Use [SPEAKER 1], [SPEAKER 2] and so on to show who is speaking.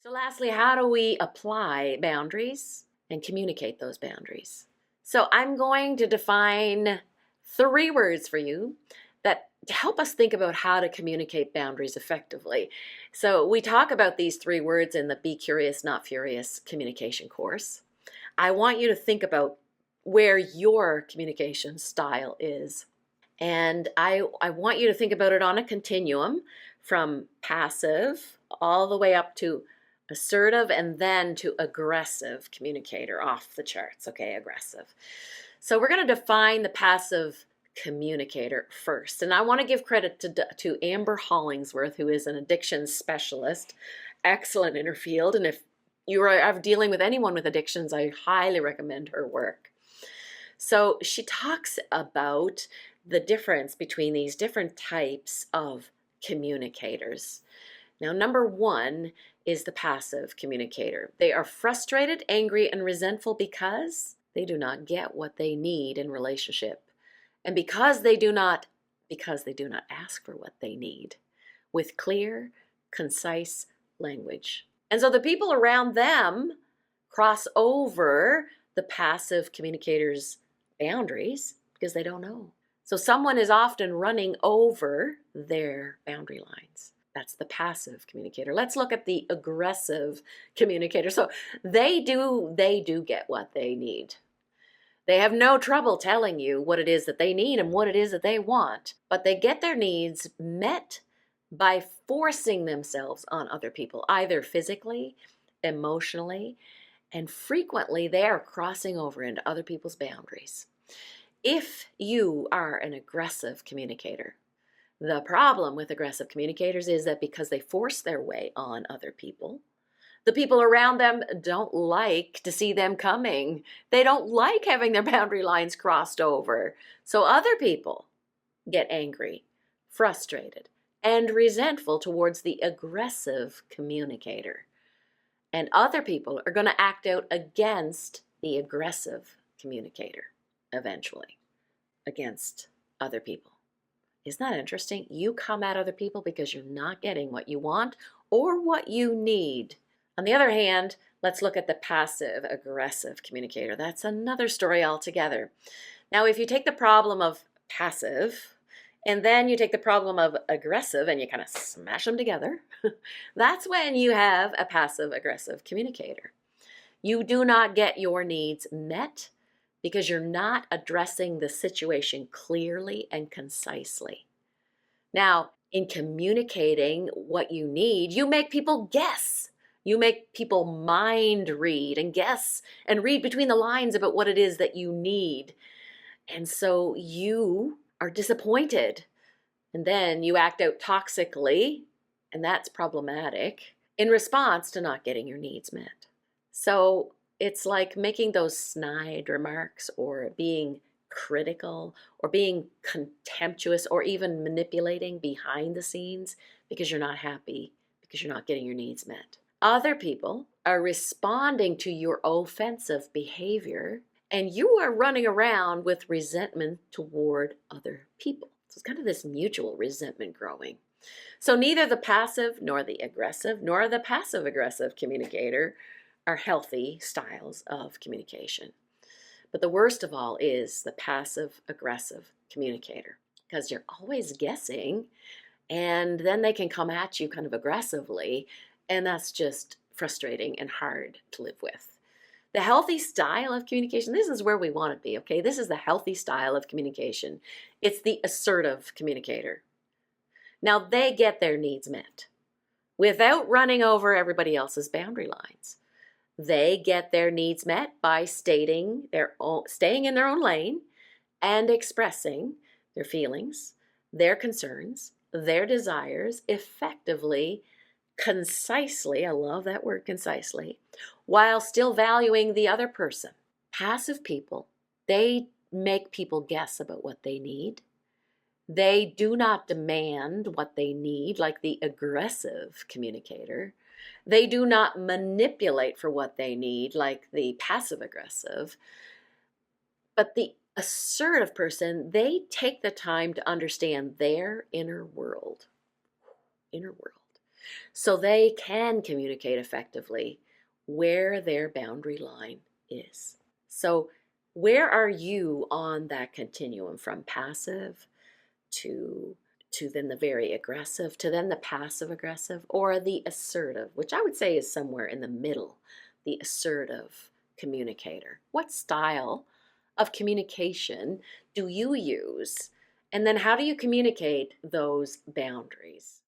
[SPEAKER 1] So lastly, how do we apply boundaries and communicate those boundaries? So I'm going to define 3 words for you that help us think about how to communicate boundaries effectively. So we talk about these 3 words in the Be Curious, Not Furious communication course. I want you to think about where your communication style is. And I want you to think about it on a continuum from passive all the way up to assertive and then to aggressive communicator, off the charts. Okay, aggressive. So we're going to define the passive communicator first. And I want to give credit to Amber Hollingsworth, who is an addiction specialist, excellent in her field. And if you are dealing with anyone with addictions, I highly recommend her work. So she talks about the difference between these different types of communicators. Now, number 1 is the passive communicator. They are frustrated, angry, and resentful because they do not get what they need in relationship. And because they do not ask for what they need with clear, concise language. And so the people around them cross over the passive communicator's boundaries because they don't know. So someone is often running over their boundary lines. That's the passive communicator. Let's look at the aggressive communicator. So they do get what they need. They have no trouble telling you what it is that they need and what it is that they want, but they get their needs met by forcing themselves on other people, either physically, emotionally, and frequently they are crossing over into other people's boundaries. If you are an aggressive communicator, the problem with aggressive communicators is that because they force their way on other people, the people around them don't like to see them coming. They don't like having their boundary lines crossed over. So other people get angry, frustrated, and resentful towards the aggressive communicator. And other people are going to act out against the aggressive communicator eventually, against other people. Isn't that interesting? You come at other people because you're not getting what you want or what you need. On the other hand, let's look at the passive aggressive communicator. That's another story altogether. Now, if you take the problem of passive and then you take the problem of aggressive and you kind of smash them together, that's when you have a passive aggressive communicator. You do not get your needs met because you're not addressing the situation clearly and concisely. Now, in communicating what you need, you make people guess. You make people mind read and guess and read between the lines about what it is that you need. And so you are disappointed. And then you act out toxically, and that's problematic, in response to not getting your needs met. So it's like making those snide remarks or being critical or being contemptuous or even manipulating behind the scenes because you're not happy, because you're not getting your needs met. Other people are responding to your offensive behavior and you are running around with resentment toward other people. So it's kind of this mutual resentment growing. So neither the passive nor the aggressive nor the passive aggressive communicator are healthy styles of communication. But the worst of all is the passive aggressive communicator, because you're always guessing and then they can come at you kind of aggressively, and that's just frustrating and hard to live with. The healthy style of communication, this is where we want to be, okay? This is the healthy style of communication. It's the assertive communicator. Now, they get their needs met without running over everybody else's boundary lines. They get their needs met by staying in their own lane and expressing their feelings, their concerns, their desires effectively, concisely, I love that word, concisely, while still valuing the other person. Passive people, they make people guess about what they need. They do not demand what they need like the aggressive communicator. They do not manipulate for what they need like the passive aggressive. But the assertive person, they take the time to understand their inner world. Inner world. so they can communicate effectively where their boundary line is. So, where are you on that continuum from passive to then the very aggressive to then the passive aggressive or the assertive, which I would say is somewhere in the middle, the assertive communicator? What style of communication do you use? And then how do you communicate those boundaries?